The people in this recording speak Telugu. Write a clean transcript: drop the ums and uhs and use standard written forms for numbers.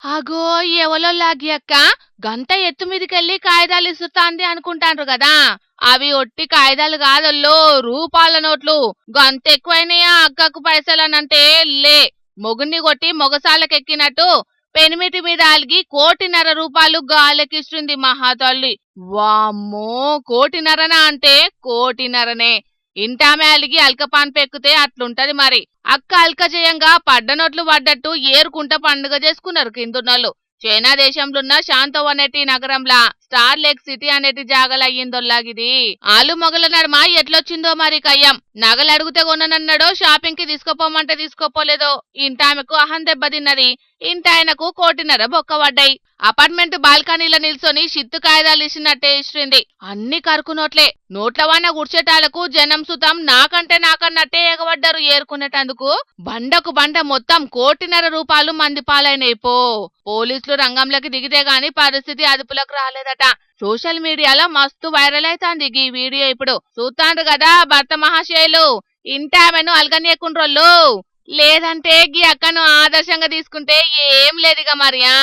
అగో ఎవలో లాగి అక్క గంత ఎత్తు మీదికెళ్ళి కాగితాలు ఇసురుతాంది అనుకుంటాండ్రు కదా. అవి ఒట్టి కాగితాలు కాదల్లో, రూపాల నోట్లు. గంత ఎక్కువైనాయా అక్కకు పైసలనంటే లే. మొగుణ్ణి కొట్టి మొగసాలకెక్కినట్టు పెనిమిటి మీద అలిగి 1,50,00,000 గాలెకిస్తుంది మహాతల్లి. వామ్మో, 1,50,00,000 అంటే 1,50,00,000నే. ఇంటామె అలిగి అల్కపాన్ పెక్కితే అట్లుంటది మరి. అక్క అల్క జయంగా పడ్డ నోట్లు పడ్డట్టు ఏరుకుంట పండుగ చేసుకున్నారు కిందున్నోళ్ళు. చైనా దేశంలోన్న శాంతోవనేటి నగరంలా స్టార్ లేక్ సిటీ అనేటి జాగలయ్యిందొల్లాగిది. ఆలు మొగల నడుమ ఎట్లొచ్చిందో మరి కయ్యం. నగలు అడిగితే కొననన్నాడో, షాపింగ్ కి తీసుకుపోమంటే తీసుకోపోలేదో. ఇంటామెకు అహం దెబ్బతిన్నది. ఇంటాయనకు 1,50,00,000 బొక్కబడ్డాయి. అపార్ట్మెంట్ బాల్కనీలో నిల్చొని షిత్తు కాయిదాలు ఇచ్చినట్టే ఇస్తుంది. అన్ని కరుకు నోట్లే. నోట్లవాన గుడ్చెటాలకు జనం సుతం నాకంటే నాకన్నట్టే ఎగబడ్డారు ఏరుకునేటందుకు. బండకు బండ మొత్తం 1,50,00,000 మంది పాలైనయి పో. పోలీసులు రంగంలోకి దిగితే గాని పరిస్థితి అదుపులోకి రాలేదట. సోషల్ మీడియాలో మస్తు వైరల్ అవుతాంది ఈ వీడియో. ఇప్పుడు చూస్తాండ్రు కదా భర్త మహాశయులు. ఇంటామెను అల్గనీయకుండ్రోళ్ళు. లేదంటే గీ అక్కను ఆదర్శంగా తీసుకుంటే ఏం లేదుగా మరియా.